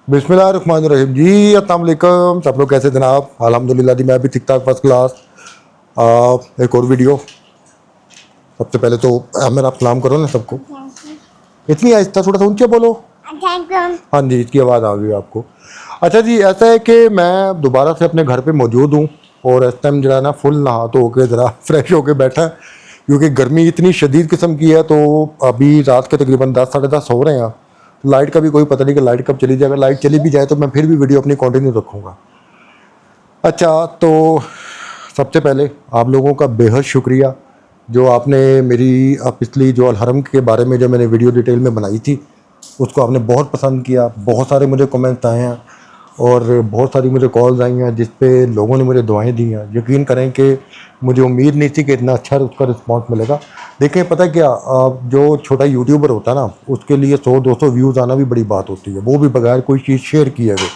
बिस्मिल्लाहिर्रहमानिर्रहीम जी। अस्सलाम वालेकुम। सब लोग कैसे जनाब? अल्हम्दुलिल्लाह जी, मैं भी ठीक ठाक, फर्स्ट क्लास। एक और वीडियो। सबसे पहले तो मेरा आप सलाम करो ना सबको। इतनी आहिस्ता, थोड़ा सा ऊंचे बोलो। हाँ जी, इसकी आवाज़ आ गई आपको। अच्छा जी, ऐसा है कि मैं दोबारा से अपने घर पे मौजूद हूँ और इस टाइम जरा ना फुल नहा धो के ज़रा फ्रेश होके बैठा है, क्योंकि गर्मी इतनी शदीद किस्म की है। तो अभी रात के तकरीबन 10 साढ़े 10 हो रहे हैं। लाइट का भी कोई पता नहीं कि लाइट कब चली जाए। अगर लाइट चली भी जाए तो मैं फिर भी वीडियो अपनी कंटिन्यू रखूँगा। अच्छा, तो सबसे पहले आप लोगों का बेहद शुक्रिया जो आपने मेरी पिछली जो अलहरम के बारे में जो मैंने वीडियो डिटेल में बनाई थी, उसको आपने बहुत पसंद किया। बहुत सारे मुझे कमेंट्स आए हैं और बहुत सारी मुझे कॉल्स आई हैं जिस पे लोगों ने मुझे दुआएं दी हैं। यकीन करें कि मुझे उम्मीद नहीं थी कि इतना अच्छा उसका रिस्पांस मिलेगा। देखिए, पता क्या, जो छोटा यूट्यूबर होता है ना, उसके लिए 100-200 व्यूज़ आना भी बड़ी बात होती है, वो भी बगैर कोई चीज़ शेयर किए हुए।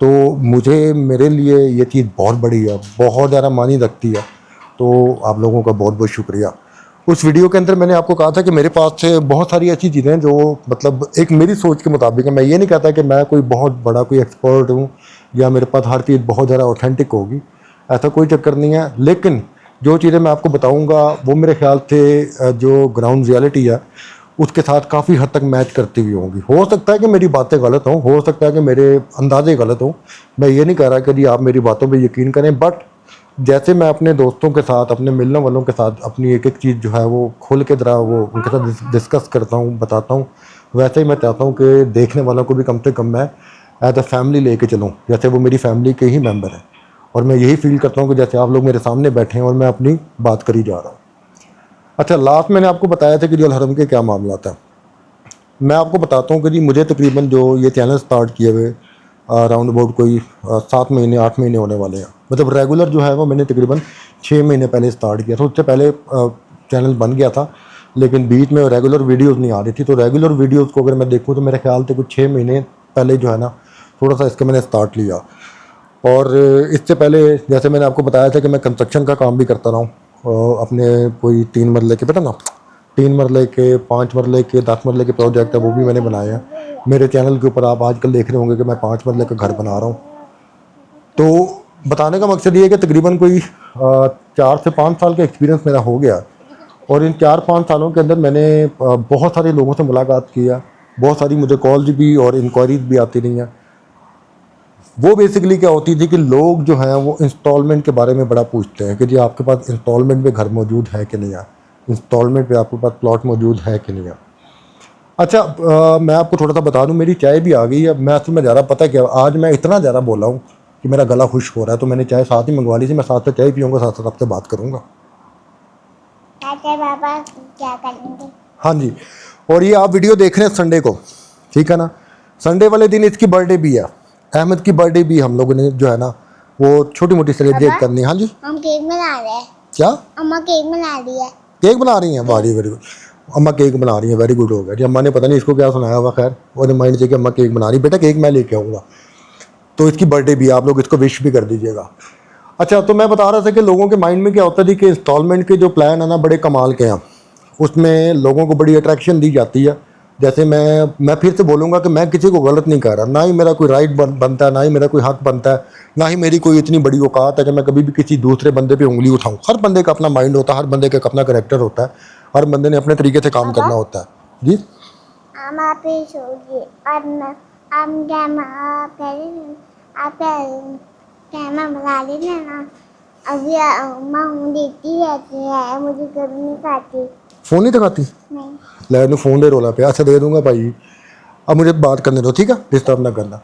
तो मुझे मेरे लिए ये चीज़ बहुत बड़ी है, बहुत ज़्यादा मानी रखती है। तो आप लोगों का बहुत बहुत शुक्रिया। उस वीडियो के अंदर मैंने आपको कहा था कि मेरे पास से बहुत सारी ऐसी चीज़ें हैं जो मतलब एक मेरी सोच के मुताबिक है। मैं ये नहीं कहता कि मैं कोई बहुत बड़ा कोई एक्सपर्ट हूँ या मेरे पास हर चीज़ बहुत ज़्यादा ऑथेंटिक होगी, ऐसा कोई चक्कर नहीं है। लेकिन जो चीज़ें मैं आपको बताऊँगा वो मेरे ख्याल से जो ग्राउंड रियलिटी है उसके साथ काफ़ी हद तक मैच करती हुई होंगी। हो सकता है कि मेरी बातें गलत हों, हो सकता है कि मेरे अंदाजे गलत हों। मैं ये नहीं कह रहा कि जी आप मेरी बातों पे यकीन करें, बट जैसे मैं अपने दोस्तों के साथ, अपने मिलने वालों के साथ अपनी एक एक चीज़ जो है वो खोल के ज़रा वो उनके साथ डिस्कस करता हूँ, बताता हूँ, वैसे ही मैं चाहता हूँ कि देखने वालों को भी कम से कम मैं एज अ फैमिली लेके चलूँ, जैसे वो मेरी फैमिली के ही मेम्बर हैं। और मैं यही फील करता हूँ कि जैसे आप लोग मेरे सामने बैठे हैं और मैं अपनी बात करी जा रहा हूँ। अच्छा, लास्ट मैंने आपको बताया था कि जो अलहरम के क्या मामला था। मैं आपको बताता हूँ कि जी मुझे तकरीबन जो ये चैनल स्टार्ट किए हुए अराउंड अबाउट कोई 7 महीने 8 महीने होने वाले हैं। मतलब रेगुलर जो है वो मैंने तकरीबन 6 महीने पहले स्टार्ट किया था। उससे पहले चैनल बन गया था, लेकिन बीच में रेगुलर वीडियोस नहीं आ रही थी। तो रेगुलर वीडियोस को अगर मैं देखूँ तो मेरे ख्याल से कुछ 6 महीने पहले जो है ना थोड़ा सा इसका मैंने स्टार्ट लिया। और इससे पहले जैसे मैंने आपको बताया था कि मैं कंस्ट्रक्शन का काम भी करता रहा हूँ। अपने कोई 3 मरले के, पता ना, 3 मरले के, 5 मरले के, 10 मरले के प्रोजेक्ट है वो भी मैंने बनाए हैं। मेरे चैनल के ऊपर आप आजकल देख रहे होंगे कि मैं 5 मरले का घर बना रहा हूँ। तो बताने का मकसद ये है कि तकरीबन कोई 4 से 5 साल का एक्सपीरियंस मेरा हो गया। और इन 4-5 सालों के अंदर मैंने बहुत सारे लोगों से मुलाकात किया। बहुत सारी मुझे कॉल्स भी और इंक्वायरीज भी आती रही हैं। वो बेसिकली क्या होती थी कि लोग जो हैं वो इंस्टॉलमेंट के बारे में बड़ा पूछते हैं कि जी आपके पास इंस्टॉलमेंट में घर मौजूद है कि नहीं है, इंस्टॉलमेंट पे आपके पास प्लॉट मौजूद है कि नहीं है। अच्छा, मैं आपको थोड़ा सा बता दूं, मेरी चाय भी आ गई है। मैं असल में ज़्यादा पता क्या, आज मैं इतना ज़्यादा बोला हूँ कि मेरा गला खुश्क हो रहा है, तो मैंने चाय साथ ही मंगवा ली थी। मैं साथ में चाय पीऊँगा, साथ साथ आपसे बात करूँगा। पापा क्या करेंगे? हाँ जी। और ये आप वीडियो देख रहे हैं संडे को, ठीक है ना? संडे वाले दिन इसकी बर्थडे भी है, अहमद की बर्थडे भी हम लोगों ने जो है ना वो छोटी मोटी सेलिब्रेट करनी है। हाँ जी, हम केक बना रहे हैं। क्या? अम्मा केक बना रही है। केक बना रही हैं? Very very good. अम्मा केक बना रही है, वेरी गुड हो गया जी। अम्मा ने पता नहीं इसको क्या सुनाया हुआ, खैर और माइंड से कि अम्मा केक बना रही। बेटा केक मैं लेके आऊँगा। तो इसकी बर्थडे भी, आप लोग इसको विश भी कर दीजिएगा। अच्छा, तो मैं बता रहा था कि लोगों के माइंड में क्या होता है कि इंस्टॉलमेंट के जो प्लान है ना बड़े कमाल के हैं, उसमें लोगों को बड़ी अट्रैक्शन दी जाती है। जैसे मैं फिर से बोलूँगा कि मैं किसी को गलत नहीं कह रहा, ना ही मेरा कोई राइट बनता है, ना ही मेरा कोई हक बनता है, ना ही मेरी कोई इतनी बड़ी औकात है कि मैं कभी भी किसी दूसरे बंदे पे उंगली उठाऊँ। हर बंदे का अपना माइंड होता है, हर बंदे का अपना करेक्टर होता है, हर बंदे ने अपने तरीके से काम करना होता है। जी आप कैमरा बना लेना ना। अभी अम्मा देखती रहती है, मुझे कभी नहीं खाती। फ़ोन नहीं दिखाती? नहीं। ले फ़ोन दे रोला पे, अच्छा दे दूंगा भाई। अब मुझे बात करने दो, ठीक है, डिस्टर्ब ना करना।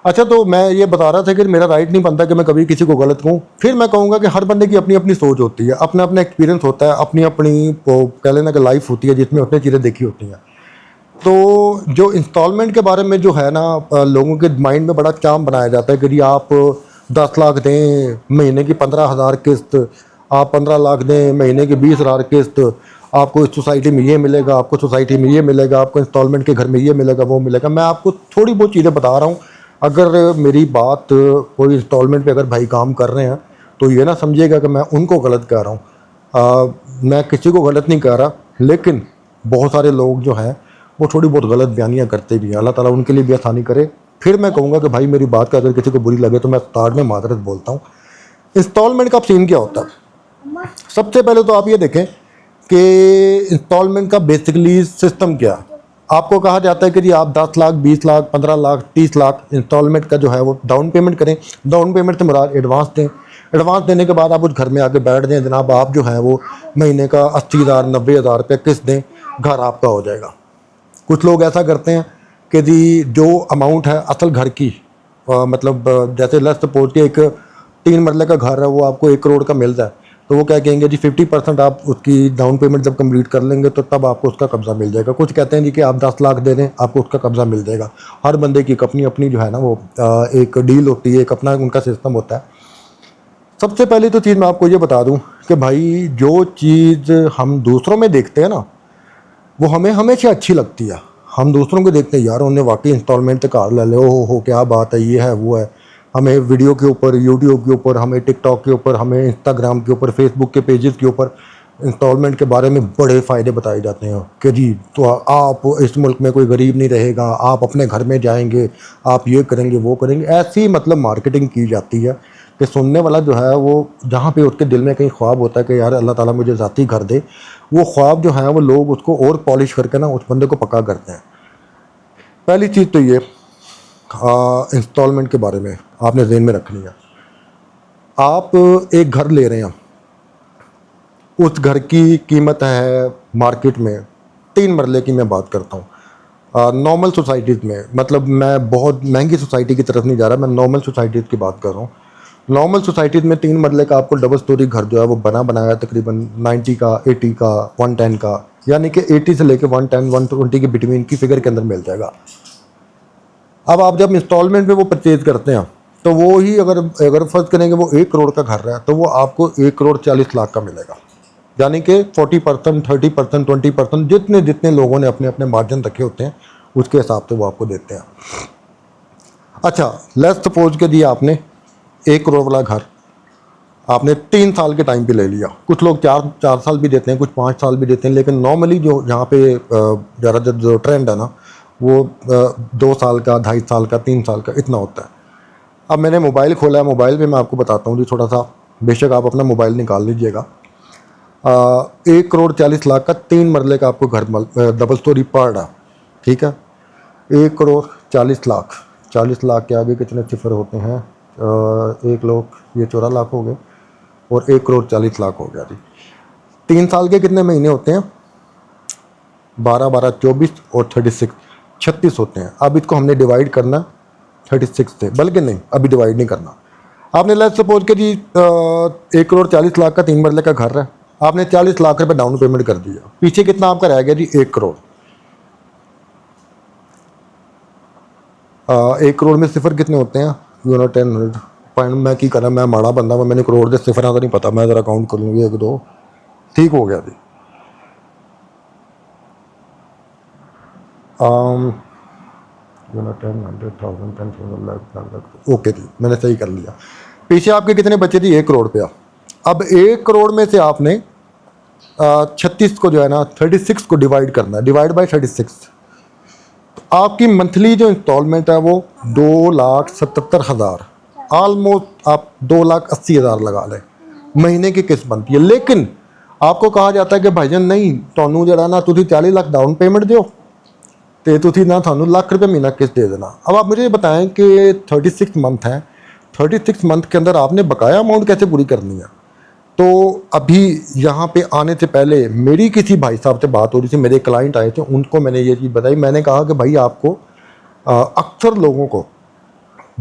अच्छा, तो मैं ये बता रहा था कि मेरा राइट नहीं बनता कि मैं कभी किसी को गलत कहूँ। फिर मैं कहूँगा कि हर बंदे की अपनी अपनी सोच होती है, अपना अपना एक्सपीरियंस होता है, अपनी अपनी वो कह लेना कि लाइफ होती है जिसमें अपनी चीज़ें देखी होती हैं। तो जो इंस्टॉलमेंट के बारे में जो है ना लोगों के माइंड में बड़ा चाम बनाया जाता है कि जी आप 10 लाख दें, महीने की 15,000 किस्त, आप 15 लाख दें, महीने की 20,000 किस्त, आपको इस सोसाइटी में ये मिलेगा, आपको सोसाइटी में ये मिलेगा, आपको इंस्टॉलमेंट के घर में ये मिलेगा, वो मिलेगा। मैं आपको थोड़ी बहुत चीज़ें बता रहा हूँ। अगर मेरी बात कोई इंस्टॉलमेंट पे अगर भाई काम कर रहे हैं तो ये ना समझिएगा कि मैं उनको गलत कह रहा हूँ। मैं किसी को गलत नहीं कह रहा, लेकिन बहुत सारे लोग जो हैं वो थोड़ी बहुत गलत बयानियाँ करते भी हैं। अल्लाह ताला उनके लिए भी आसानी करे, फिर मैं कहूँगा कि भाई मेरी बात का अगर किसी को बुरी लगे तो मैं स्टार्ट में माजरत बोलता हूँ। इंस्टॉलमेंट का सीन क्या होता है? सबसे पहले तो आप ये देखें कि इंस्टॉलमेंट का बेसिकली सिस्टम क्या है। आपको कहा जाता है कि जी आप 10 लाख, 20 लाख, 15 लाख, 30 लाख इंस्टॉलमेंट का जो है वो डाउन पेमेंट करें। डाउन पेमेंट से मुराद एडवांस दें। एडवांस देने के बाद आप उस घर में आके बैठ दें, जनाब आप जो है वो महीने का 80,000, 90,000 रुपये किस्त दें, घर आपका हो जाएगा। कुछ लोग ऐसा करते हैं कि जी जो अमाउंट है असल घर की मतलब जैसे लेट्स सपोज कि एक 3 मरले का घर है, वो आपको 1 करोड़ का मिल जाए, तो वो क्या कहेंगे जी 50% आप उसकी डाउन पेमेंट जब कंप्लीट कर लेंगे तो तब आपको उसका कब्जा मिल जाएगा। कुछ कहते हैं जी कि आप 10 लाख दे दें, आपको उसका कब्जा मिल जाएगा। हर बंदे की अपनी अपनी जो है ना वो एक डील होती है, एक अपना उनका सिस्टम होता है। सबसे पहली तो चीज़ मैं आपको ये बता दूं कि भाई जो चीज़ हम दूसरों में देखते हैं ना वो हमें हमेशा अच्छी लगती है। हम दूसरों को देखते हैं, यार उन्हें वाकई इंस्टॉलमेंट पे कार ले लो, हो क्या बात है, ये है वो है। हमें वीडियो के ऊपर, यूट्यूब के ऊपर, हमें टिकटॉक के ऊपर, हमें इंस्टाग्राम के ऊपर, फेसबुक के पेजेस के ऊपर इंस्टॉलमेंट के बारे में बड़े फ़ायदे बताए जाते हैं कि जी तो आप इस मुल्क में कोई गरीब नहीं रहेगा, आप अपने घर में जाएंगे, आप ये करेंगे वो करेंगे। ऐसी मतलब मार्केटिंग की जाती है कि सुनने वाला जो है वो जहाँ पे उसके दिल में कहीं ख्वाब होता है कि यार अल्लाह ताला मुझे ज़ाती घर दे, वो ख्वाब जो है वो लोग उसको और पॉलिश करके ना उस बंदे को पक्का करते हैं। पहली चीज़ तो ये इंस्टॉलमेंट के बारे में आपने ज़हन में रखनी है। आप एक घर ले रहे हैं, उस घर की कीमत है मार्केट में 3 मरले की मैं बात करता हूँ। नॉर्मल सोसाइटीज़ में, मतलब मैं बहुत महंगी सोसाइटी की तरफ नहीं जा रहा, मैं नॉर्मल सोसाइटीज़ की बात कर रहा हूँ। नॉर्मल सोसाइटीज़ में 3 मरले का आपको डबल स्टोरी घर जो है वो बना बनाया तकरीबन 90 का, 80 का, 110 का, यानी कि 80 से लेकर 110, 120 के बिटवीन की फिगर के अंदर मिल जाएगा। अब आप जब इंस्टॉलमेंट में वो परचेज करते हैं तो वो ही अगर फर्ज करेंगे वो 1 करोड़ का घर है तो वो आपको 1 करोड़ 40 लाख का मिलेगा। यानी कि 40%, 30%, 20% जितने जितने लोगों ने अपने अपने मार्जिन रखे होते हैं उसके हिसाब से वो आपको देते हैं। अच्छा, लेट्स सपोज के दिया आपने 1 करोड़ वाला घर आपने 3 साल के टाइम पे ले लिया। कुछ लोग 4 साल भी देते हैं, कुछ 5 साल भी देते हैं, लेकिन नॉर्मली जो यहाँ पे ज़्यादातर जो ट्रेंड है ना वो 2 साल का, 2.5 साल का, 3 साल का इतना होता है। अब मैंने मोबाइल खोला है, मोबाइल पे मैं आपको बताता हूँ जी थोड़ा सा, बेशक आप अपना मोबाइल निकाल लीजिएगा। 1 करोड़ 40 लाख का 3 मरले का आपको घर डबल स्टोरी पड़ रहा, ठीक है। 1 करोड़ 40 लाख, 40 लाख के आगे कितने सिफर होते हैं? 1 लाख, ये 14 लाख हो गए और 1 करोड़ 40 लाख हो गया जी। 3 साल के कितने महीने होते हैं? 12, 12, 24 और 36 होते हैं। अब इसको हमने डिवाइड करना 36 से, बल्कि नहीं अभी डिवाइड नहीं करना। आपने लेट्स सपोज के जी 1 करोड़ 40 लाख का 3 मरले का घर है, आपने 40 लाख रुपए डाउन पेमेंट कर दिया, पीछे कितना आपका रह गया जी? 1 करोड़। 1 करोड़ में सिफर कितने होते हैं? 10 पॉइंट मैं की करा, मैं माड़ा बंदा, मैंने करोड़ के सिफर तो नहीं पता, मैं ज़रा काउंट कर लूँगी 1 2, ठीक हो गया जी। ओके जी, मैंने सही कर लिया। पीछे आपके कितने बचे थे? 1 करोड़ रुपया। अब 1 करोड़ में से आपने 36 को जो है ना 36 को डिवाइड करना है, डिवाइड बाय 36। तो आपकी मंथली जो इंस्टॉलमेंट है वो 2,77,000, ऑलमोस्ट आप 2,80,000 लगा लें महीने की किस्त बनती है। लेकिन आपको कहा जाता है कि भाईजान नहीं, ਤੁਹਾਨੂੰ जरा ना तुझे 40 लाख डाउन पेमेंट दो तो तुझे ना थानू लाख रुपये महीना किस्त दे देना। अब आप मुझे बताएं कि 36 मंथ है, 36 मंथ के अंदर आपने बकाया अमाउंट कैसे पूरी करनी है? तो अभी यहाँ पे आने से पहले मेरी किसी भाई साहब से बात हो रही थी, मेरे क्लाइंट आए थे, उनको मैंने ये चीज़ बताई। मैंने कहा कि भाई आपको अक्सर लोगों को,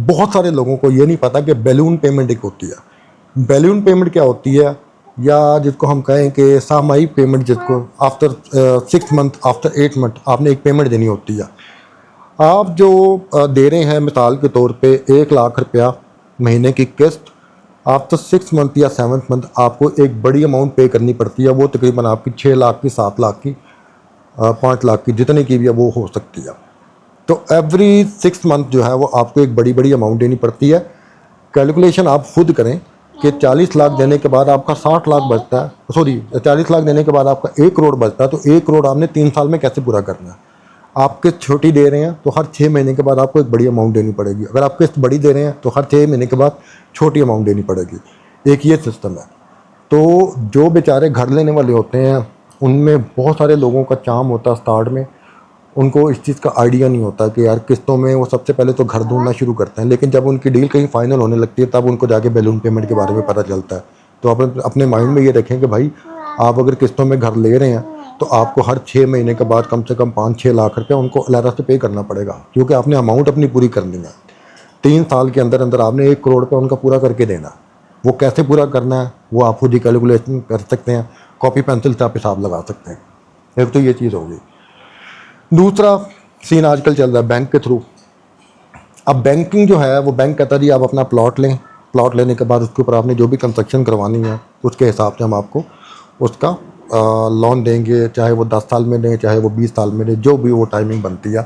बहुत सारे लोगों को ये नहीं पता कि बैलून पेमेंट एक होती है। बैलून पेमेंट क्या होती है, या जिसको हम कहें कि सामाई पेमेंट, जिसको आफ्टर 6 मंथ, आफ्टर 8 मंथ आपने एक पेमेंट देनी होती है। आप जो दे रहे हैं मिसाल के तौर पे 1 लाख रुपया महीने की किस्त, आफ्टर 6 मंथ या 7th मंथ आपको एक बड़ी अमाउंट पे करनी पड़ती है। वो तकरीबन आपकी 6 लाख की, 7 लाख की, 5 लाख की, जितने की भी है वो हो सकती है। तो एवरी 6 मंथ जो है वो आपको एक बड़ी बड़ी अमाउंट देनी पड़ती है। कैलकुलेशन आप खुद करें कि 40 लाख देने के बाद आपका 60 लाख बचता है, सॉरी 40 लाख देने के बाद आपका 1 करोड़ बचता है, तो 1 करोड़ आपने 3 साल में कैसे पूरा करना है? आप किस्त छोटी दे रहे हैं तो हर 6 महीने के बाद आपको एक बड़ी अमाउंट देनी पड़ेगी, अगर आप किस्त बड़ी दे रहे हैं तो हर 6 महीने के बाद छोटी अमाउंट देनी पड़ेगी। एक ये सिस्टम है। तो जो बेचारे घर लेने वाले होते हैं उनमें बहुत सारे लोगों का चाम होता है स्टार्ट में, उनको इस चीज़ का आइडिया नहीं होता कि यार किस्तों में वो सबसे पहले तो घर ढूंढना शुरू करते हैं, लेकिन जब उनकी डील कहीं फाइनल होने लगती है तब उनको जाके बैलून पेमेंट के बारे में पता चलता है। तो आप अपने माइंड में ये रखें कि भाई आप अगर किस्तों में घर ले रहे हैं तो आपको हर 6 महीने के बाद कम से कम 5-6 लाख रुपया उनको अलहदा से पे करना पड़ेगा, क्योंकि आपने अमाउंट अपनी पूरी करनी है। 3 साल के अंदर अंदर आपने 1 करोड़ रुपया उनका पूरा करके देना। वो कैसे पूरा करना है वो आप खुद ही कैलकुलेशन कर सकते हैं, कॉपी पेंसिल से आप हिसाब लगा सकते हैं। एक तो ये चीज़ होगी। दूसरा सीन आजकल चल रहा है बैंक के थ्रू। अब बैंकिंग जो है वो बैंक कहता है जी आप अपना प्लॉट लें, प्लॉट लेने के बाद उसके ऊपर आपने जो भी कंस्ट्रक्शन करवानी है उसके हिसाब से हम आपको उसका लोन देंगे, चाहे वो 10 साल में दें चाहे वो 20 साल में दें, जो भी वो टाइमिंग बनती है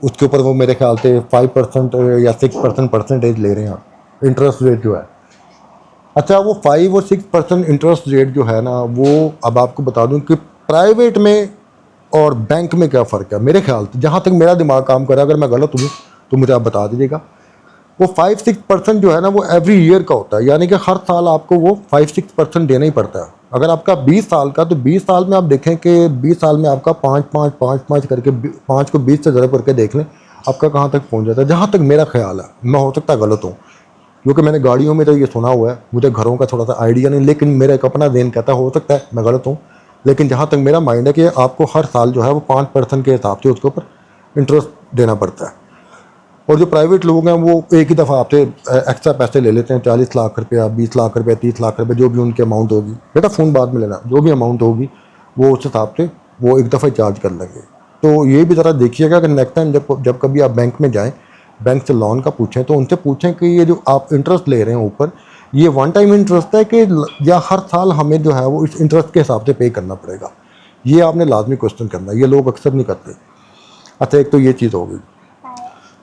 उसके ऊपर वो मेरे ख्याल से 5% या 6% परसेंटेज ले रहे हैं इंटरेस्ट रेट जो है। अच्छा, वो 5 और 6% इंटरेस्ट रेट जो है ना, वो अब आपको बता दूं कि प्राइवेट में और बैंक में क्या फ़र्क है। मेरे ख्याल से जहाँ तक मेरा दिमाग काम कर रहा है, अगर मैं गलत हूँ तो मुझे आप बता दीजिएगा, वो 5-6% जो है ना वो एवरी ईयर का होता है, यानी कि हर साल आपको वो 5-6% देना ही पड़ता है। अगर आपका 20 साल का, तो 20 साल में आप देखें कि 20 साल में आपका 5-5 करके 5 को 20 से ज़रा करके देख लें आपका कहाँ तक पहुँच जाता है, जहाँ तक मेरा ख्याल है। मैं हो सकता है गलत हूँ, क्योंकि मैंने गाड़ियों में तो ये सुना हुआ है, मुझे घरों का थोड़ा सा आइडिया नहीं, लेकिन मेरा एक अपना ज़हन कहता हो सकता है मैं गलत हूँ। लेकिन जहाँ तक मेरा माइंड है कि आपको हर साल जो है वो 5% के हिसाब से उसके ऊपर इंटरेस्ट देना पड़ता है। और जो प्राइवेट लोग हैं वो एक ही दफ़ा आपसे एक्स्ट्रा पैसे ले लेते हैं, 40 लाख रुपया, 20 लाख रुपया, 30 लाख रुपये, जो भी उनकी अमाउंट होगी, बेटा फ़ोन बाद में लेना, जो भी अमाउंट होगी वो उस हिसाब से वो एक दफ़ा चार्ज कर लेंगे। तो ये भी ज़रा देखिएगा कि नेक्स्ट टाइम जब कभी आप बैंक में जाएँ, बैंक से लोन का पूछें तो उनसे पूछें कि ये जो आप इंटरेस्ट ले रहे हैं ऊपर, ये वन टाइम इंटरेस्ट है कि या हर साल हमें जो है वो इस इंटरेस्ट के हिसाब से पे करना पड़ेगा। ये आपने लाजमी क्वेश्चन करना है, ये लोग अक्सर नहीं करते। अच्छा, एक तो ये चीज़ होगी।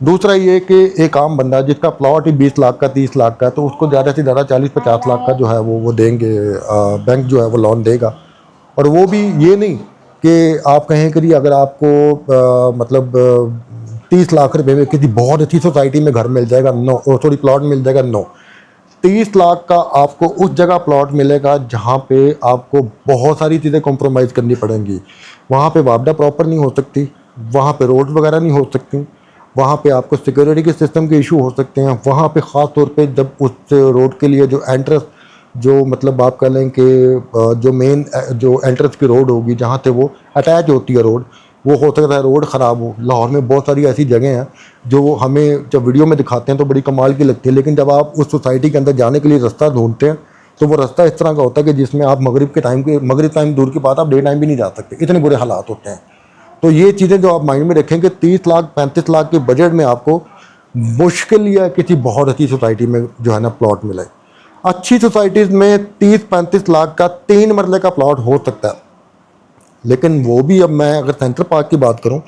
दूसरा ये कि एक आम बंदा जिसका प्लॉट ही 20 लाख का, 30 लाख का, तो उसको ज़्यादा से ज़्यादा 40-50 लाख का जो है वो देंगे, बैंक जो है वो लोन देगा। और वो भी ये नहीं कि आप कहें कि अगर आपको मतलब 30 लाख रुपए में किसी बहुत अच्छी सोसाइटी में घर मिल जाएगा, नो, सॉरी प्लॉट मिल जाएगा, नो। 30 लाख का आपको उस जगह प्लॉट मिलेगा जहाँ पे आपको बहुत सारी चीज़ें कॉम्प्रोमाइज़ करनी पड़ेंगी। वहाँ पे वापडा प्रॉपर नहीं हो सकती, वहाँ पे रोड वगैरह नहीं हो सकती, वहाँ पे आपको सिक्योरिटी के सिस्टम के इशू हो सकते हैं। वहाँ पे ख़ास तौर पे जब उस रोड के लिए जो एंट्रेंस, जो मतलब आप कह लें कि जो मेन जो एंट्रेंस की रोड होगी जहाँ से वो अटैच होती है रोड, वो हो सकता है रोड ख़राब हो। लाहौर में बहुत सारी ऐसी जगह हैं जो हमें जब वीडियो में दिखाते हैं तो बड़ी कमाल की लगती है, लेकिन जब आप उस सोसाइटी के अंदर जाने के लिए रास्ता ढूंढते हैं तो वो रास्ता इस तरह का होता है कि जिसमें आप मगरिब टाइम दूर की बात, आप डे टाइम भी नहीं जा सकते, इतने बुरे हालात होते हैं। तो ये चीज़ें जो आप माइंड में रखें कि 30 लाख 35 लाख के बजट में आपको मुश्किल या किसी बहुत अच्छी सोसाइटी में जो है ना प्लॉट मिले। अच्छी सोसाइटीज़ में 30-35 लाख का 3 मरले का प्लॉट हो सकता है, लेकिन वो भी, अब मैं अगर सेंटर पार्क की बात करूं,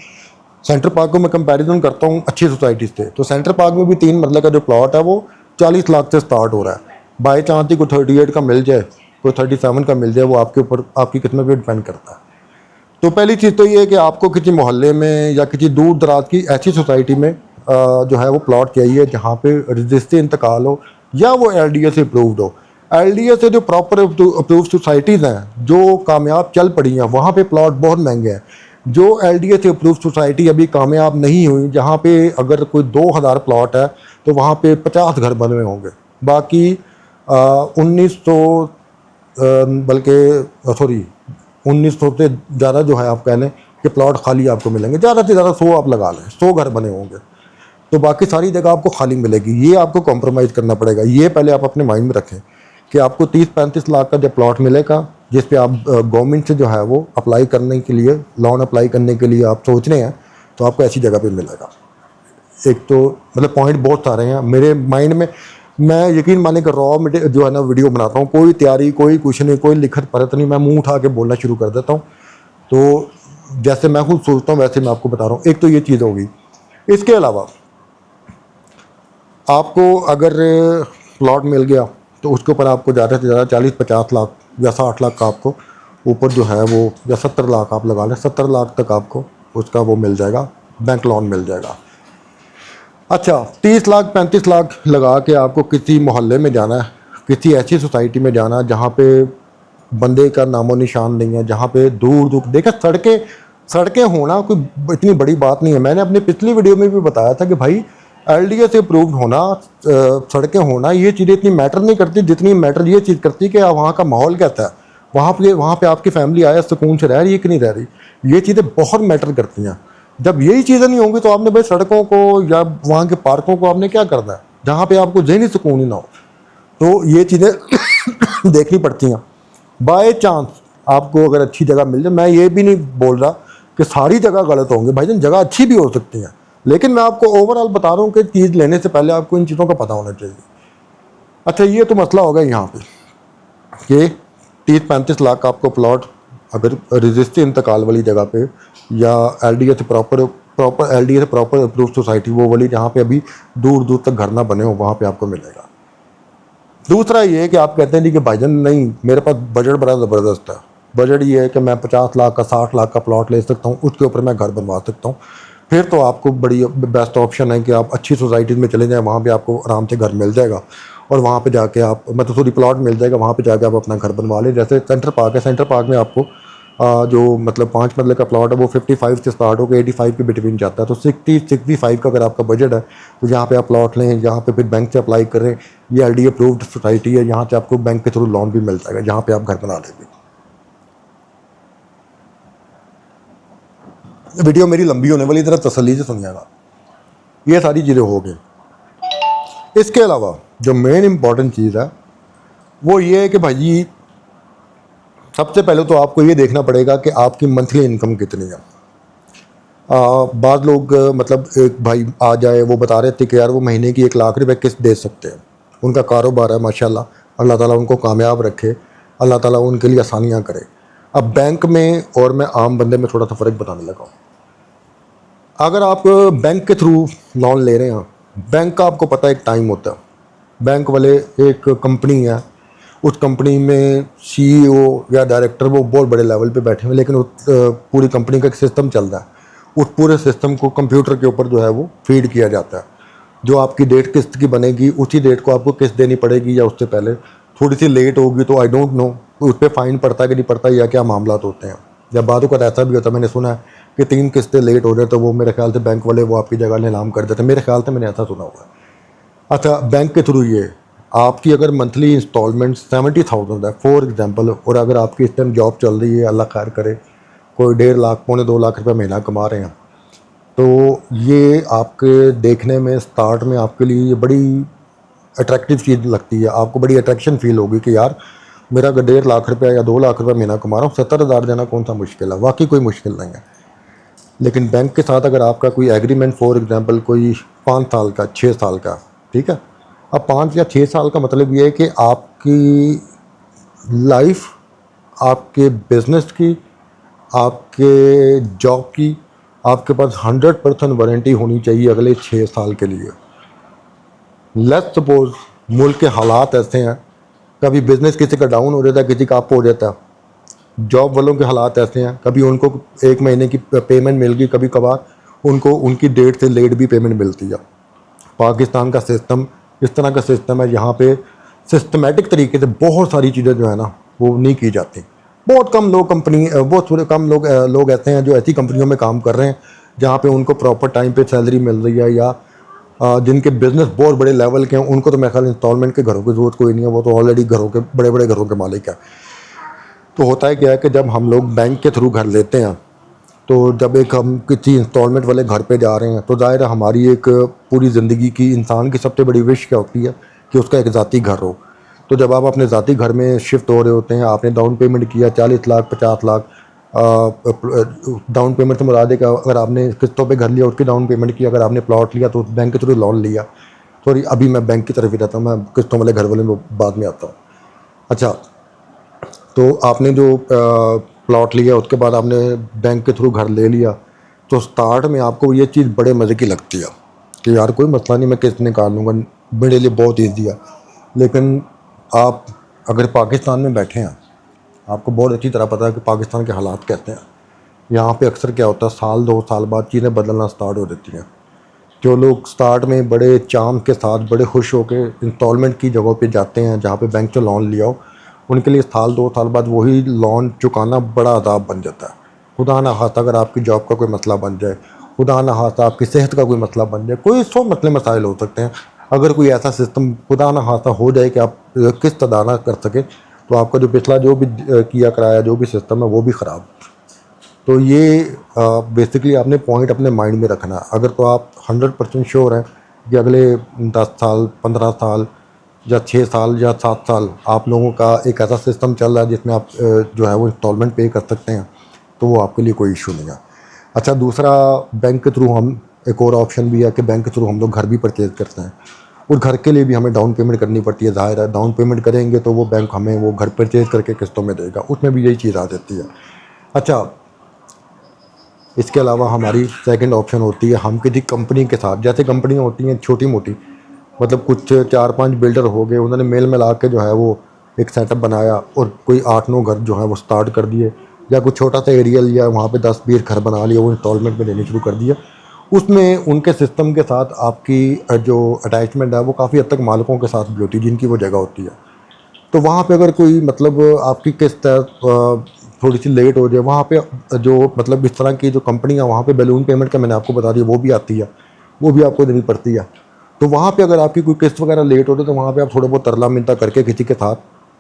सेंटर पार्क को मैं कंपैरिजन करता हूं अच्छी सोसाइटीज़ से, तो सेंटर पार्क में भी 3 मरले का जो प्लॉट है वो 40 लाख से स्टार्ट हो रहा है। बाई चांस ही कोई 38 का मिल जाए, कोई 37 का मिल जाए, वो आपके ऊपर आपकी किस्मत पे डिपेंड करता है। तो पहली चीज़ तो ये है कि आपको किसी मोहल्ले में या किसी दूर दराज की ऐसी सोसाइटी में जो है वो प्लॉट चाहिए जहाँ पे रजिस्ट्री इंतकाल हो या वो LDA से अप्रूव्ड हो। LDA से जो प्रॉपर अप्रूव सोसाइटीज़ हैं जो कामयाब चल पड़ी हैं, वहाँ पे प्लॉट बहुत महंगे हैं। जो LDA से अप्रूव सोसाइटी अभी कामयाब नहीं हुई, जहाँ पे अगर कोई 2000 प्लॉट है तो वहाँ पे 50 घर बने हुए होंगे, बाकी 1900 बल्कि सॉरी 1900 से ज़्यादा जो है आप कह लें कि प्लॉट खाली आपको मिलेंगे। ज़्यादा से ज़्यादा 100 आप लगा लें, 100 घर बने होंगे, तो बाकी सारी जगह आपको खाली मिलेगी। ये आपको कॉम्प्रोमाइज़ करना पड़ेगा। ये पहले आप अपने माइंड में रखें कि आपको 30-35 लाख का जब प्लॉट मिलेगा, जिस पे आप गवर्नमेंट से जो है वो अप्लाई करने के लिए, लोन अप्लाई करने के लिए आप सोच रहे हैं, तो आपको ऐसी जगह पे मिलेगा। एक तो मतलब पॉइंट बहुत सारे हैं मेरे माइंड में। मैं यकीन माने कि रॉ में जो है ना वीडियो बनाता हूँ, कोई तैयारी, कोई कुछ नहीं, कोई लिखत पढ़त नहीं, मैं मुंह उठा के बोलना शुरू कर देता हूँ। तो जैसे मैं खुद सोचता हूँ वैसे मैं आपको बता रहा हूँ। एक तो ये चीज़ होगी। इसके अलावा आपको अगर प्लॉट मिल गया तो उसके ऊपर आपको ज़्यादा से ज़्यादा 40-50 लाख या 60 लाख का आपको ऊपर जो है वो, या 70 लाख आप लगा लें, 70 लाख तक आपको उसका वो मिल जाएगा, बैंक लोन मिल जाएगा। अच्छा, 30 लाख 35 लाख लगा के आपको किसी मोहल्ले में जाना है, किसी ऐसी सोसाइटी में जाना जहाँ पे बंदे का नामो निशान नहीं है, जहाँ पे दूर दूर देखा सड़कें होना कोई इतनी बड़ी बात नहीं है। मैंने अपनी पिछली वीडियो में भी बताया था कि भाई LDA से अप्रूव्ड होना, सड़कें होना, ये चीज़ें इतनी मैटर नहीं करती जितनी मैटर ये चीज़ करती है कि वहाँ का माहौल कैसा है, वहाँ पे आपकी फैमिली आया सुकून से रह रही है कि नहीं रह रही। ये चीज़ें बहुत मैटर करती हैं। जब यही चीज़ें नहीं होंगी तो आपने भाई सड़कों को या वहाँ के पार्कों को आपने क्या करना है जहाँ पे आपको ज़हनी सुकून ही ना हो। तो ये चीज़ें देखनी पड़ती हैं। बाय चांस आपको अगर अच्छी जगह मिल जाए, मैं ये भी नहीं बोल रहा कि सारी जगह गलत होंगी भाईजान, जगह अच्छी भी हो सकती है, लेकिन मैं आपको ओवरऑल बता रहा हूँ कि चीज़ लेने से पहले आपको इन चीज़ों का पता होना चाहिए। अच्छा, ये तो मसला होगा यहाँ पे कि 30-35 लाख का आपको प्लॉट अगर रजिस्ट्री इंतकाल वाली जगह पे या LDA से प्रॉपर अप्रूव सोसाइटी, वो वाली जहाँ पे अभी दूर दूर तक घर ना बने हो, वहाँ पे आपको मिलेगा। दूसरा ये है कि आप कहते हैं जी कि भाईजान नहीं, मेरे पास बजट बड़ा ज़बरदस्त है, बजट ये है कि मैं 50 लाख का 60 लाख का प्लॉट ले सकता हूँ, उसके ऊपर मैं घर बनवा सकता हूँ। फिर तो आपको बड़ी बेस्ट ऑप्शन है कि आप अच्छी सोसाइटीज़ में चले जाएँ, वहाँ पे आपको आराम से घर मिल जाएगा और वहाँ पे जाके आप मतलब सॉरी प्लॉट मिल जाएगा, वहाँ पे जाके आप अपना घर बनवा लें। जैसे सेंटर पार्क है, सेंटर पार्क में आपको जो मतलब 5 मरले का प्लॉट है वो 55 से स्टार्ट होकर 85 के बिटवीन जाता है। तो 65 का अगर आपका बजट है तो यहाँ पे आप प्लॉट लें, यहाँ पे फिर बैंक से अप्लाई करें। ये LDA अप्रूव्ड सोसाइटी है, यहाँ से आपको बैंक के थ्रू लोन भी मिल जाएगा, जहाँ पे आप घर बना लेंगे। वीडियो मेरी लंबी होने वाली, तरह तसल्ली से सुनिएगा। ये सारी चीज़ें हो गई। इसके अलावा जो मेन इंपॉर्टेंट चीज़ है वो ये है कि भाई सबसे पहले तो आपको ये देखना पड़ेगा कि आपकी मंथली इनकम कितनी है। बाद लोग मतलब एक भाई आ जाए वो बता रहे थे कि यार वो महीने की 1 लाख रुपए किस्त दे सकते हैं, उनका कारोबार है माशाल्लाह, अल्लाह ताला उनको कामयाब रखे, अल्लाह ताला उनके लिए आसानियाँ करे। अब बैंक में और मैं आम बंदे में थोड़ा सा फ़र्क बताने लगा हूँ। अगर आप बैंक के थ्रू लोन ले रहे हैं, बैंक का आपको पता है एक टाइम होता है, बैंक वाले एक कंपनी है, उस कंपनी में CEO या डायरेक्टर वो बहुत बड़े लेवल पे बैठे हुए, लेकिन उस पूरी कंपनी का एक सिस्टम चल रहा है, उस पूरे सिस्टम को कंप्यूटर के ऊपर जो है वो फीड किया जाता है। जो आपकी डेट किस्त की बनेगी उसी डेट को आपको किस्त देनी पड़ेगी, या उससे पहले थोड़ी सी लेट होगी तो आई डोंट नो उस पर फ़ाइन पड़ता है कि नहीं पड़ता, या क्या मामला होते हैं। जब बातों का ऐसा भी होता है, मैंने सुना है कि 3 किस्तें लेट हो जाए तो वो मेरे ख्याल से बैंक वाले वो आपकी जगह नीलाम कर देते हैं, मेरे ख्याल से मैंने ऐसा सुना हुआ है। अच्छा, बैंक के थ्रू ये आपकी अगर मंथली इंस्टॉलमेंट 70,000 है फॉर एग्जांपल, और अगर आपकी इस टाइम जॉब चल रही है, अल्लाह खैर करे, कोई 1.5 लाख 1.25 लाख रुपये महीना कमा रहे हैं, तो ये आपके देखने में स्टार्ट में आपके लिए ये बड़ी अट्रैक्टिव चीज़ लगती है, आपको बड़ी अट्रैक्शन फील होगी कि यार मेरा अगर 1.5 लाख रुपया या 2 लाख रुपये महीना कमा रहा हूँ, 70,000 देना कौन सा मुश्किल है, वाकई कोई मुश्किल नहीं है। लेकिन बैंक के साथ अगर आपका कोई एग्रीमेंट फॉर एग्जांपल कोई 5 साल का 6 साल का, ठीक है, अब 5 या 6 साल का मतलब ये है कि आपकी लाइफ, आपके बिजनेस की, आपके जॉब की, आपके पास 100% वारंटी होनी चाहिए अगले 6 साल के लिए। लेट्स सपोज मुल्क के हालात ऐसे हैं, कभी बिजनेस किसी का डाउन हो जाता है, किसी का अप हो जाता है। जॉब वालों के हालात ऐसे हैं, कभी उनको 1 महीने की पेमेंट मिल गई, कभी कभार उनको उनकी डेट से लेट भी पेमेंट मिलती है। पाकिस्तान का सिस्टम इस तरह का सिस्टम है, यहाँ पे सिस्टमेटिक तरीके से बहुत सारी चीज़ें जो है ना वो नहीं की जाती। बहुत कम लोग बहुत थोड़े कम लोग ऐसे हैं जो ऐसी कंपनियों में काम कर रहे हैं जहाँ पे उनको प्रॉपर टाइम पे सैलरी मिल रही है, या जिनके बिजनेस बहुत बड़े लेवल के हैं, उनको तो मेरे ख्याल इंस्टॉलमेंट के घरों की ज़रूरत कोई नहीं है, वो तो ऑलरेडी घरों के बड़े बड़े घरों के मालिक है। तो होता है क्या है कि जब हम लोग बैंक के थ्रू घर लेते हैं, तो जब एक हम किसी इंस्टॉलमेंट वाले घर पे जा रहे हैं, तो ज़ाहिर है हमारी एक पूरी ज़िंदगी की इंसान की सबसे बड़ी विश क्या होती है कि उसका एक ज़ाती घर हो। तो जब आप अपने ज़ाती घर में शिफ्ट हो रहे होते हैं, आपने डाउन पेमेंट किया 40 लाख 50 लाख, डाउन पेमेंट से मुराद है कि अगर आपने किस्तों पे घर लिया उसकी डाउन पेमेंट की, अगर आपने प्लॉट लिया तो बैंक के थ्रू लोन लिया। सॉरी, अभी मैं बैंक की तरफ ही रहता हूँ, मैं किस्तों वाले घर वाले में बाद में आता हूँ। अच्छा, तो आपने जो प्लॉट लिया उसके बाद आपने बैंक के थ्रू घर ले लिया, तो स्टार्ट में आपको ये चीज़ बड़े मज़े की लगती है कि यार कोई मसला नहीं, मैं किस्त निकाल लूँगा, मेरे लिए बहुत ईजी है। लेकिन आप अगर पाकिस्तान में बैठे हैं, आपको बहुत अच्छी तरह पता है कि पाकिस्तान के हालात कैसे हैं। यहाँ पे अक्सर क्या होता है, साल 2 साल बाद चीज़ें बदलना स्टार्ट हो देती हैं। जो लोग स्टार्ट में बड़े चाम के साथ बड़े खुश होकर इंस्टॉलमेंट की जगह पे जाते हैं जहाँ पे बैंक से लोन लिया हो, उनके लिए साल 2 साल बाद वही लोन चुकाना बड़ा अदाब बन जाता है। खुदा ना खास्ता अगर आपकी जॉब का कोई मसला बन जाए, खुदा ना खास्ता आपकी सेहत का कोई मसला बन जाए, कोई 100 मसले मसाइल हो सकते हैं। अगर कोई ऐसा सिस्टम खुदा ना खास्ता हो जाए कि आप किस्त अदा ना कर सकें, तो आपका जो पिछला जो भी किया कराया जो भी सिस्टम है वो भी ख़राब। तो ये बेसिकली आपने पॉइंट अपने माइंड में रखना है। अगर तो आप 100% श्योर हैं कि अगले 10 साल 15 साल या 6 साल या 7 साल आप लोगों का एक ऐसा सिस्टम चल रहा है जिसमें आप जो है वो इंस्टॉलमेंट पे कर सकते हैं, तो वो आपके लिए कोई इशू नहीं है। अच्छा, दूसरा, बैंक के थ्रू हम एक और ऑप्शन भी है कि बैंक के थ्रू हम लोग घर भी परचेज़ करते हैं, और घर के लिए भी हमें डाउन पेमेंट करनी पड़ती है। ज़ाहिर है डाउन पेमेंट करेंगे तो वो बैंक हमें वो घर परचेज़ करके किस्तों में देगा, उसमें भी यही चीज़ आ जाती है। अच्छा, इसके अलावा हमारी सेकंड ऑप्शन होती है हम किसी कंपनी के साथ, जैसे कंपनियां होती हैं छोटी मोटी, मतलब कुछ 4-5 बिल्डर हो गए, उन्होंने मेल मिला के जो है वो एक सेटअप बनाया और कोई 8-9 घर जो है वो स्टार्ट कर दिए, या कुछ छोटा सा एरिया लिया वहाँ पे 10-20 घर बना लिए, वो इंस्टॉलमेंट में देने शुरू कर दिया। उसमें उनके सिस्टम के साथ आपकी जो अटैचमेंट है वो काफ़ी हद तक मालिकों के साथ भी होती है जिनकी वो जगह होती है। तो वहाँ पे अगर कोई मतलब आपकी किस्त थोड़ी सी लेट हो जाए, वहाँ पे जो मतलब इस तरह की जो कंपनियाँ वहाँ पे बैलून पेमेंट का मैंने आपको बता दिया वो भी आती है, वो भी आपको देनी पड़ती है। तो वहाँ पे अगर आपकी कोई किस्त वगैरह लेट हो जाए तो वहाँ पे आप थोड़ा बहुत तरला मिनता करके किसी के साथ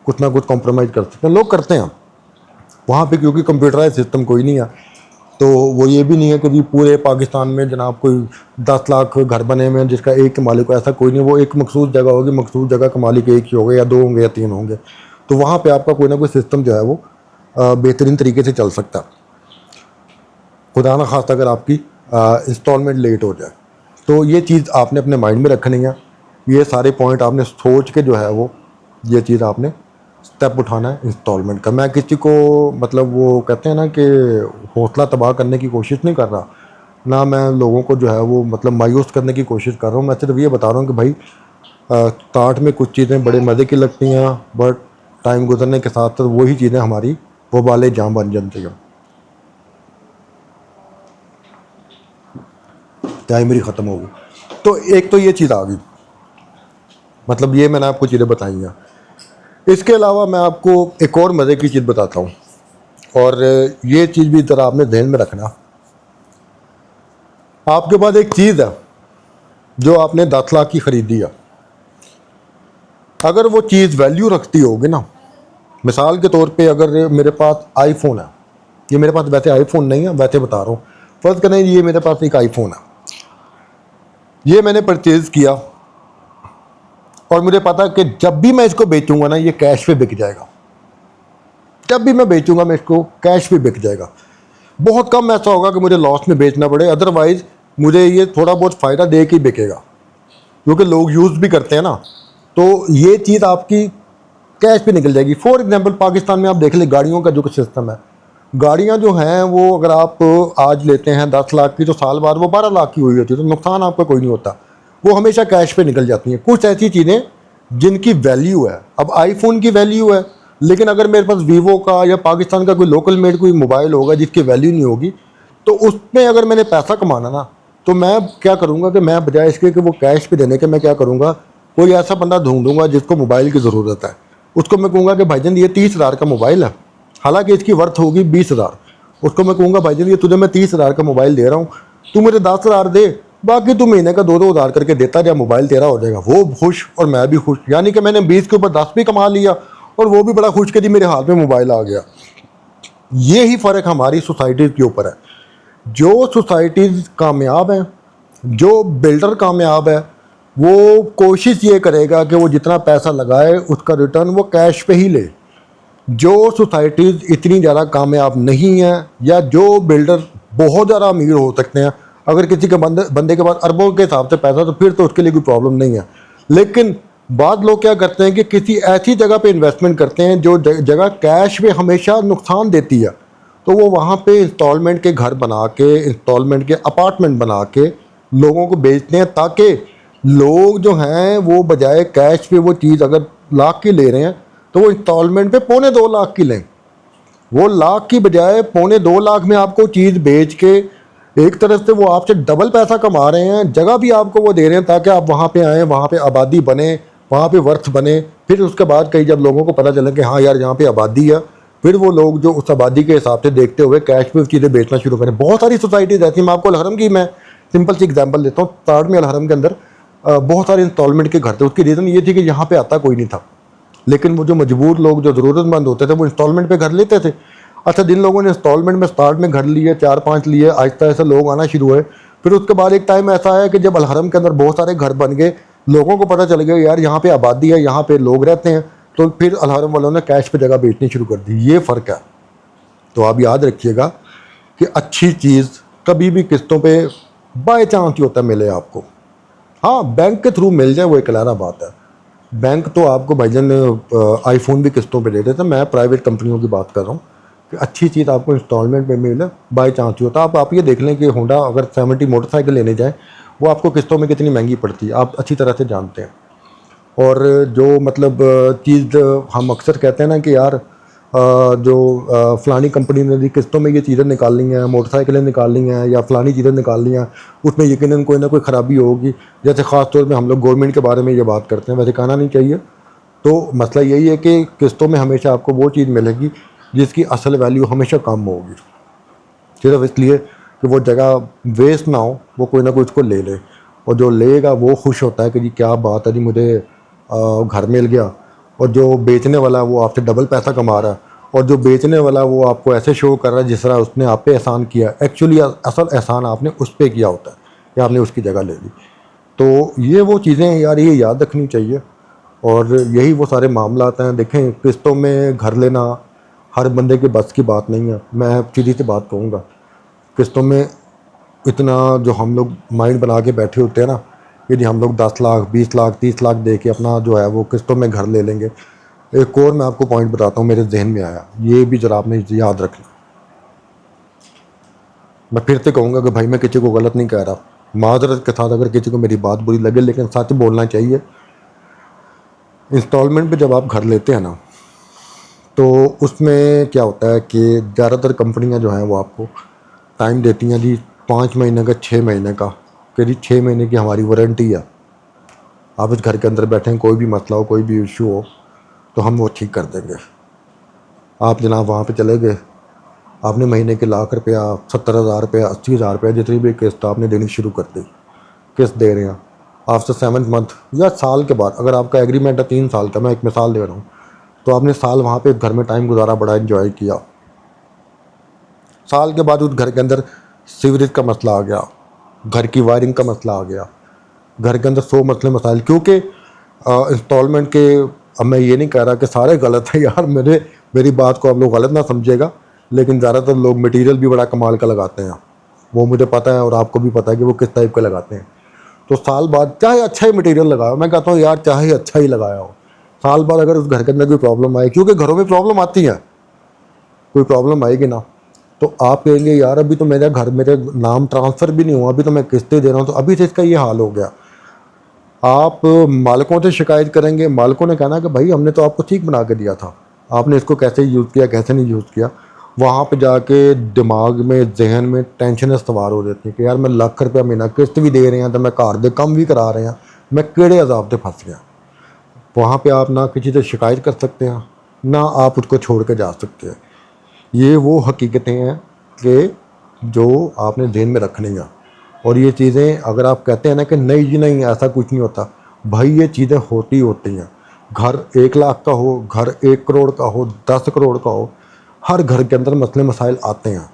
कुछ ना कुछ कॉम्प्रोमाइज़ कर सकते हैं, लोग करते हैं वहाँ पे, क्योंकि कंप्यूटराइज सिस्टम कोई नहीं है। तो वो ये भी नहीं है कि जी पूरे पाकिस्तान में जनाब कोई 10 लाख घर बने हुए हैं जिसका एक के मालिक हो, ऐसा कोई नहीं। वो एक मखसूस जगह होगी, मखसूस जगह का मालिक एक ही होगा या 2 होंगे या 3 होंगे। तो वहाँ पे आपका कोई ना कोई सिस्टम जो है वो बेहतरीन तरीके से चल सकता है। खुदा ना खास्ता अगर आपकी इंस्टॉलमेंट लेट हो जाए, तो ये चीज़ आपने अपने माइंड में रखनी है। ये सारे पॉइंट आपने सोच के जो है वो ये चीज़ आपने स्टेप उठाना है इंस्टॉलमेंट का। मैं किसी को मतलब वो कहते हैं ना कि हौसला तबाह करने की कोशिश नहीं कर रहा, ना मैं लोगों को जो है वो मतलब मायूस करने की कोशिश कर रहा हूँ। मैं सिर्फ ये बता रहा हूँ कि भाई स्टार्ट में कुछ चीज़ें बड़े मज़े की लगती हैं, बट टाइम गुजरने के साथ साथ वही चीज़ें हमारी वबाले जाम बन जाती हैं। टाइम मेरी ख़त्म हो गई। तो एक तो ये चीज़ आ गई, मतलब ये मैंने आपको चीज़ें बताई हैं। इसके अलावा मैं आपको एक और मज़े की चीज़ बताता हूँ, और ये चीज़ भी ज़रा आपने ध्यान में रखना। आपके पास एक चीज़ है जो आपने 10 लाख की ख़रीदी है, अगर वो चीज़ वैल्यू रखती होगी ना, मिसाल के तौर पे अगर मेरे पास आईफोन है, ये मेरे पास वैसे आईफोन नहीं है, वैसे बता रहा हूँ, फ़र्ज़ करें ये मेरे पास एक आईफोन है, ये मैंने परचेज़ किया और मुझे पता कि जब भी मैं इसको बेचूंगा ना ये कैश पे बिक जाएगा, जब भी मैं बेचूंगा मैं इसको कैश पे बिक जाएगा। बहुत कम ऐसा होगा कि मुझे लॉस में बेचना पड़े, अदरवाइज मुझे ये थोड़ा बहुत फ़ायदा दे के बिकेगा, क्योंकि लोग यूज़ भी करते हैं ना। तो ये चीज़ आपकी कैश पे निकल जाएगी। फॉर एग्जांपल पाकिस्तान में आप देख ले गाड़ियों का जो सिस्टम है, गाड़ियाँ जो हैं वो अगर आप आज लेते हैं 10 लाख की, तो साल बाद वो 12 लाख की हुई होती है, तो नुकसान आपका कोई नहीं होता, वो हमेशा कैश पे निकल जाती हैं। कुछ ऐसी चीज़ें जिनकी वैल्यू है, अब आईफोन की वैल्यू है, लेकिन अगर मेरे पास वीवो का या पाकिस्तान का कोई लोकल मेड कोई मोबाइल होगा जिसकी वैल्यू नहीं होगी, तो उसमें अगर मैंने पैसा कमाना ना, तो मैं क्या करूँगा कि मैं बजाय इसके कि वो कैश पे देने के, मैं क्या करूँगा, कोई ऐसा बंदा ढूंढूंगा जिसको मोबाइल की ज़रूरत है, उसको मैं कहूँगा कि भाईजान ये 30,000 का मोबाइल है, हालांकि इसकी वर्थ होगी 20,000, उसको मैं कहूँगा भाईजान ये तुझे मैं 30,000 का मोबाइल दे रहा हूँ, तू मुझे 10,000 दे, बाकी तू महीने का 2-2 हज़ार करके देता जा, मोबाइल तेरा हो जाएगा। वो खुश और मैं भी खुश, यानी कि मैंने 20 के ऊपर 10 भी कमा लिया और वो भी बड़ा खुश कि जी मेरे हाथ में मोबाइल आ गया। ये ही फ़र्क हमारी सोसाइटीज़ के ऊपर है। जो सोसाइटीज़ कामयाब हैं, जो बिल्डर कामयाब है, वो कोशिश ये करेगा कि वो जितना पैसा लगाए उसका रिटर्न वो कैश पे ही ले। जो सोसाइटीज़ इतनी ज़्यादा कामयाब नहीं हैं, या जो बिल्डर बहुत ज़्यादा अमीर हो सकते हैं, अगर किसी के बंदे के पास अरबों के हिसाब से पैसा, तो फिर तो उसके लिए कोई प्रॉब्लम नहीं है। लेकिन बाद लोग क्या करते हैं कि किसी ऐसी जगह पे इन्वेस्टमेंट करते हैं जो जगह कैश में हमेशा नुकसान देती है, तो वो वहाँ पे इंस्टॉलमेंट के घर बना के, इंस्टॉलमेंट के अपार्टमेंट बना के लोगों को बेचते हैं, ताकि लोग जो हैं वो बजाय कैश पे वो चीज़ अगर लाख की ले रहे हैं तो वो इंस्टॉलमेंट पे 2.25 लाख की लें। वो लाख की बजाय 1.25 लाख में आपको चीज़ बेच के एक तरफ से वो आपसे डबल पैसा कमा रहे हैं, जगह भी आपको वो दे रहे हैं ताकि आप वहाँ पे आएँ, वहाँ पे आबादी बने, वहाँ पे वर्थ बने। फिर उसके बाद कई जब लोगों को पता चले कि हाँ यार यहाँ पे आबादी है, फिर वो लोग जो उस आबादी के हिसाब से देखते हुए कैश पे चीज़ें बेचना शुरू करें। बहुत सारी सोसाइटीज़ ऐसी, मैं आपको अलहरम की मैं सिंपल सी एग्जांपल देता हूँ। ताड़ में अलहरम के अंदर बहुत सारे इंस्टॉलमेंट के घर थे। उसकी रीज़न ये थी कि यहाँ पे आता कोई नहीं था, लेकिन वो जो मजबूर लोग जो ज़रूरतमंद होते थे वो इंस्टॉलमेंट पे घर लेते थे। अच्छा, जिन लोगों ने इंस्टॉलमेंट में स्टार्ट में घर लिए 4-5 लिए, आहिस्ता आहिस्ता लोग आना शुरू हुए। फिर उसके बाद एक टाइम ऐसा है कि जब अलहरम के अंदर बहुत सारे घर बन गए, लोगों को पता चल गया यार यहाँ पे आबादी है, यहाँ पे लोग रहते हैं, तो फिर अलहरम वालों ने कैश पे जगह बेचनी शुरू कर दी। ये फ़र्क है। तो आप याद रखिएगा कि अच्छी चीज़ कभी भी किस्तों पे बाय चांस ही होता है मिले आपको। हाँ, बैंक के थ्रू मिल जाए वो एक अलग बात है। बैंक तो आपको भाईजान आईफोन भी किस्तों पे दे देते हैं। मैं प्राइवेट कंपनियों की बात कर रहा हूँ कि अच्छी चीज़ आपको इंस्टॉलमेंट में मिले, बाई चांस ही होता है। आप ये देख लें कि होंडा अगर 70 मोटरसाइकिल लेने जाएँ, वो आपको किस्तों में कितनी महंगी पड़ती है, आप अच्छी तरह से जानते हैं। और जो मतलब चीज़ हम अक्सर कहते हैं ना कि यार जो फ़लानी कंपनी ने भी किस्तों में ये चीज़ें निकाल ली हैं, मोटरसाइकिलें निकाल ली हैं या फ़लानी चीज़ें निकाल ली हैं, उसमें यकीनन कोई ना कोई ख़राबी होगी। जैसे ख़ास तौर पे हम लोग गवर्नमेंट के बारे में ये बात करते हैं, वैसे कहना नहीं चाहिए। तो मसला यही है कि किस्तों में हमेशा आपको वो चीज़ मिलेगी जिसकी असल वैल्यू हमेशा कम होगी, सिर्फ इसलिए कि वो जगह वेस्ट ना हो, वो कोई ना कोई उसको ले ले। और जो लेगा वो खुश होता है कि जी क्या बात है जी, मुझे घर मिल गया। और जो बेचने वाला है वो आपसे डबल पैसा कमा रहा है, और जो बेचने वाला वो आपको ऐसे शो कर रहा है जिस तरह उसने आप पे एहसान किया। एक्चुअली असल एहसान आपने उस पर किया होता है कि आपने उसकी जगह ले ली। तो ये वो चीज़ें यार ये याद रखनी चाहिए, और यही वो सारे मामलात हैं। देखें, किस्तों में घर लेना हर बंदे के बस की बात नहीं है। मैं सीधी सी बात कहूँगा, किस्तों में इतना जो हम लोग माइंड बना के बैठे होते हैं ना, यदि हम लोग 10 लाख 20 लाख 30 लाख दे के अपना जो है वो किस्तों में घर ले लेंगे। एक और मैं आपको पॉइंट बताता हूँ, मेरे जहन में आया, ये भी ज़रा आपने याद रखना। मैं फिर से कहूँगा कि भाई मैं किसी को गलत नहीं कह रहा, माजरत के साथ अगर किसी को मेरी बात बुरी लगे, लेकिन सच बोलना चाहिए। इंस्टॉलमेंट पे जब आप घर लेते हैं ना, तो उसमें क्या होता है कि ज़्यादातर कंपनियां जो हैं वो आपको टाइम देती हैं जी 5 महीने का, 6 महीने का, कि जी 6 महीने की हमारी वारंटी है। आप इस घर के अंदर बैठें, कोई भी मसला हो, कोई भी इशू हो, तो हम वो ठीक कर देंगे। आप जनाब वहाँ पे चले गए, आपने महीने के ₹1,00,000 70,000 रुपया 80,000 रुपया जितनी भी किस्त आपने देनी शुरू कर दी। किस्त दे रहे हैं आफ्टर 7th मंथ या साल के बाद, अगर आपका एग्रीमेंट है 3 साल का, मैं एक मिसाल दे रहा हूँ, तो आपने साल वहाँ पे घर में टाइम गुजारा, बड़ा एंजॉय किया। साल के बाद उस घर के अंदर सीवरेज का मसला आ गया, घर की वायरिंग का मसला आ गया, घर के अंदर 100 मसले मसाइल। क्योंकि इंस्टॉलमेंट के, अब मैं ये नहीं कह रहा कि सारे गलत हैं यार, मेरी बात को आप लोग गलत ना समझिएगा, लेकिन ज़्यादातर लोग मटेरियल भी बड़ा कमाल का लगाते हैं। वो मुझे पता है और आपको भी पता है कि वो किस टाइप का लगाते हैं। तो साल बाद चाहे अच्छा ही मटेरियल लगाओ, मैं कहता हूँ यार चाहे अच्छा ही लगाया हो, साल बाद अगर उस घर के अंदर कोई प्रॉब्लम आए, क्योंकि घरों में प्रॉब्लम आती है, कोई प्रॉब्लम आएगी ना, तो आप कहेंगे यार अभी तो मेरा घर मेरे नाम ट्रांसफ़र भी नहीं हुआ, अभी तो मैं किस्तें दे रहा हूँ, तो अभी से इसका ये हाल हो गया। आप मालिकों से शिकायत करेंगे, मालिकों ने कहना कि भाई हमने तो आपको ठीक बना के दिया था, आपने इसको कैसे यूज़ किया, कैसे नहीं यूज़ किया। वहाँ पे जाके दिमाग में, जहन में टेंशन सवार हो जाती है कि यार मैं ₹1,00,000 महीना किस्त भी दे रहे हैं, तो मैं घर दे कम भी करा रहे हैं, मैं केड़े अजाब से फंस गया। वहाँ पे आप ना किसी से शिकायत कर सकते हैं, ना आप उसको छोड़ के जा सकते हैं। ये वो हकीकतें हैं कि जो आपने ध्यान में रखनी है। और ये चीज़ें अगर आप कहते हैं ना कि नहीं जी नहीं ऐसा कुछ नहीं होता, भाई ये चीज़ें होती होती हैं। घर 1 लाख का हो, घर 1 करोड़ का हो, 10 करोड़ का हो, हर घर के अंदर मसले मसाइल आते हैं,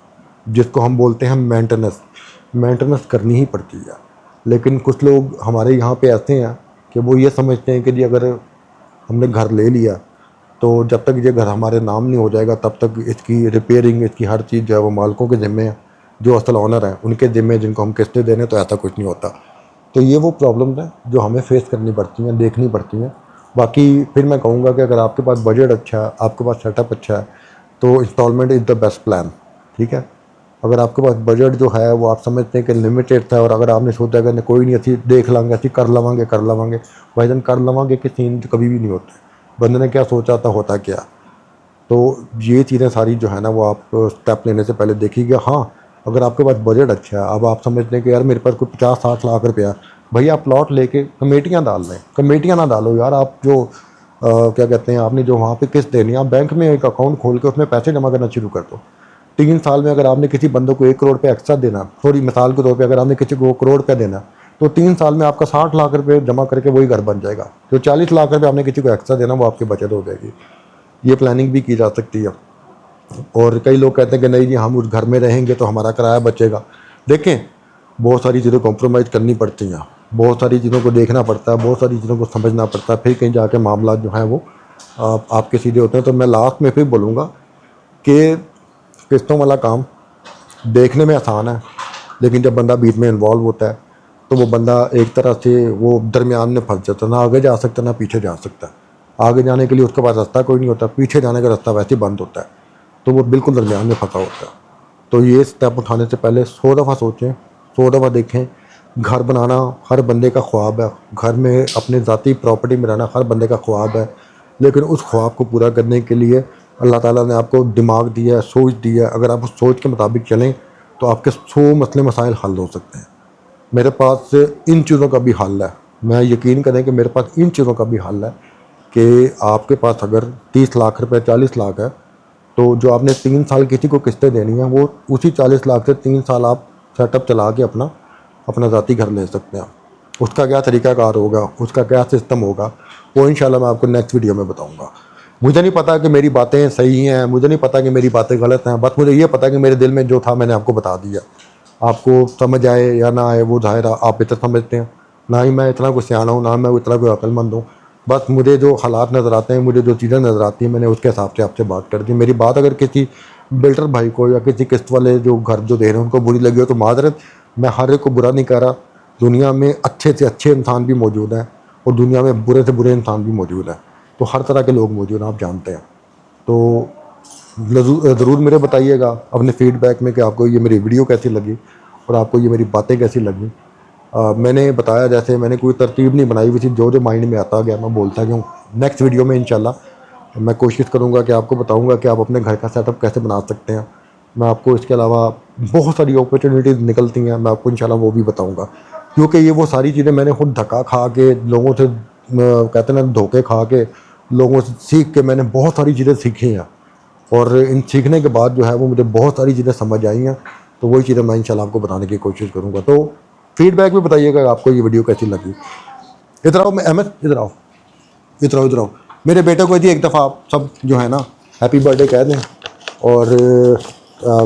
जिसको हम बोलते हैं मेंटेनेंस करनी ही पड़ती है। लेकिन कुछ लोग हमारे यहाँ पे ऐसे हैं कि वो ये समझते हैं कि जी अगर हमने घर ले लिया तो जब तक ये घर हमारे नाम नहीं हो जाएगा तब तक इसकी रिपेयरिंग, इसकी हर चीज़ जो है वो मालिकों के ज़िम्मे है, जो असल ऑनर हैं उनके ज़िम्मे, जिनको हम किस्तें देने, तो ऐसा कुछ नहीं होता। तो ये वो प्रॉब्लम्स हैं जो हमें फेस करनी पड़ती हैं, देखनी पड़ती हैं। बाकी फिर मैं कहूँगा कि अगर आपके पास बजट अच्छा है, आपके पास सेटअप अच्छा है, तो instalment is the best plan. ठीक है, अगर आपके पास बजट जो है वो आप समझते हैं कि लिमिटेड था, और अगर आपने सोचा कि कोई नहीं अच्छी देख लेंगे, अच्छी कर लवांगे, भाईजान कर लवांगे कि सीन कभी भी नहीं होते। बंदे ने क्या सोचा था होता क्या। तो ये चीज़ें सारी जो है ना वो आप स्टेप लेने से पहले देखिएगा। हाँ, अगर आपके पास बजट अच्छा है, अब आप समझते हैं कि यार मेरे पास कोई 50-60 लाख रुपया, भैया आप प्लॉट लेके कमेटियाँ डाल लें। कमेटियाँ ना डालो यार, आप जो क्या कहते हैं, आपने जो वहाँ पे किस्त देनी है, आप बैंक में एक अकाउंट खोल के उसमें पैसे जमा करना शुरू कर दो। 3 साल में अगर आपने किसी बंदे को 1 करोड़ रुपये एक्स्ट्रा देना, थोड़ी मिसाल के तौर पे अगर आपने किसी को 1 करोड़ रुपया देना, तो 3 साल में आपका 60 लाख रुपये जमा करके वही घर बन जाएगा। जो 40 लाख रुपये आपने किसी को एक्स्ट्रा देना वो आपकी बचत हो जाएगी। ये प्लानिंग भी की जा सकती है। और कई लोग कहते हैं कि नहीं जी हम उस घर में रहेंगे तो हमारा किराया बचेगा। देखें, बहुत सारी चीज़ें कॉम्प्रोमाइज़ करनी पड़ती हैं, बहुत सारी चीज़ों को देखना पड़ता है, बहुत सारी चीज़ों को समझना पड़ता है, फिर कहीं जाके मामला जो है वो आपके सीधे होते हैं। तो मैं लास्ट में फिर बोलूँगा कि किस्तों वाला काम देखने में आसान है, लेकिन जब बंदा बीच में इन्वॉल्व होता है तो वो बंदा एक तरह से वो दरमियान में फंस जाता है, ना आगे जा सकता ना पीछे जा सकता। आगे जाने के लिए उसके पास रास्ता कोई नहीं होता, पीछे जाने का रास्ता वैसे ही बंद होता है, तो वो बिल्कुल दरमियान में फंसा होता है। तो ये स्टेप उठाने से पहले 100 दफ़ा सोचें, 100 दफ़ा देखें। घर बनाना हर बंदे का ख्वाब है, घर में अपने ज़ाती प्रॉपर्टी में रहना हर बंदे का ख्वाब है, लेकिन उस ख्वाब को पूरा करने के लिए अल्लाह ताला ने आपको दिमाग दिया है, सोच दिया है। अगर आप उस सोच के मुताबिक चलें तो आपके 100 मसले मसाइल हल हो सकते हैं। मेरे पास इन चीज़ों का भी हल है, मैं यकीन करें कि मेरे पास इन चीज़ों का भी हल है कि आपके पास अगर 30 लाख रुपए 40 लाख है, तो जो आपने 3 साल किसी को किस्तें देनी है, वो उसी 40 लाख से 3 साल आप सेटअप चला के अपना ज़ाती घर ले सकते हैं। उसका क्या तरीक़ाकार होगा, उसका क्या सिस्टम होगा, वो इंशाल्लाह मैं आपको नेक्स्ट वीडियो में बताऊँगा। मुझे नहीं पता कि मेरी बातें सही हैं, मुझे नहीं पता कि मेरी बातें गलत हैं, बस मुझे ये पता है कि मेरे दिल में जो था मैंने आपको बता दिया। आपको समझ आए या ना आए वो ज़ाहिर आप बेहतर समझते हैं। ना ही मैं इतना कोई सियाना हूँ, ना मैं इतना कोई अक्लमंद हूँ। बस मुझे जो हालात नज़र आते हैं, मुझे जो चीज़ें नज़र आती हैं, मैंने उसके हिसाब से आपसे बात कर दी। मेरी बात अगर किसी बिल्डर भाई को या किसी किस्त वाले जो घर जो दे रहे हैं उनको बुरी लगी हो तो माजरत। मैं हर एक को बुरा नहीं कह रहा। दुनिया में अच्छे से अच्छे इंसान भी मौजूद हैं और दुनिया में बुरे से बुरे इंसान भी मौजूद हैं। तो हर तरह के लोग मौजूद हैं, आप जानते हैं। तो ज़रूर मेरे बताइएगा अपने फीडबैक में कि आपको ये मेरी वीडियो कैसी लगी और आपको ये मेरी बातें कैसी लगी। मैंने बताया, जैसे मैंने कोई तरतीब नहीं बनाई हुई थी, जो माइंड में आता गया मैं बोलता गया हूँ। नेक्स्ट वीडियो में इंशाल्लाह मैं कोशिश करूँगा कि आपको बताऊँगा कि आप अपने घर का सेटअप कैसे बना सकते हैं। मैं आपको इसके अलावा बहुत सारी अपॉर्चुनिटीज़ निकलती हैं, मैं आपको इंशाल्लाह वो भी बताऊँगा, क्योंकि ये वो सारी चीज़ें मैंने खुद धक्का खा के लोगों से कहते हैं ना धोखे खा के लोगों से सीख के मैंने बहुत सारी चीज़ें सीखी हैं और इन सीखने के बाद जो है वो मुझे बहुत सारी चीज़ें समझ आई हैं। तो वही चीज़ें मैं इंशाल्लाह आपको बताने की कोशिश करूँगा। तो फीडबैक भी बताइएगा आपको ये वीडियो कैसी लगी। इधर आओ, मैं अहमद इधर आओ, इधर आओ, इधर आओ। मेरे बेटे को यदि एक दफ़ा आप सब जो है ना हैप्पी बर्थडे कह दें। और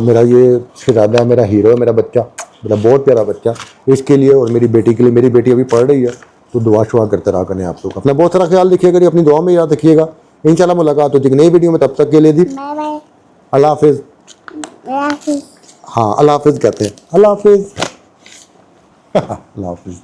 मेरा ये शहजादा है, मेरा हीरो है, मेरा बच्चा, मेरा बहुत प्यारा बच्चा, इसके लिए और मेरी बेटी के लिए। मेरी बेटी अभी पढ़ रही है, तो दुआ शुआ करते रहा करें आप लोग। अपना बहुत सारा ख्याल रखिएगा, अपनी दुआ में याद रखिएगा। इंशाल्लाह मुलाकात होती है नई वीडियो में, तब तक के लिए दी अल्लाह हाफिज़। हाँ, अल्लाह हाफिज़ कहते हैं, अल्लाह हाफिज़। अल्लाह हाफिज़।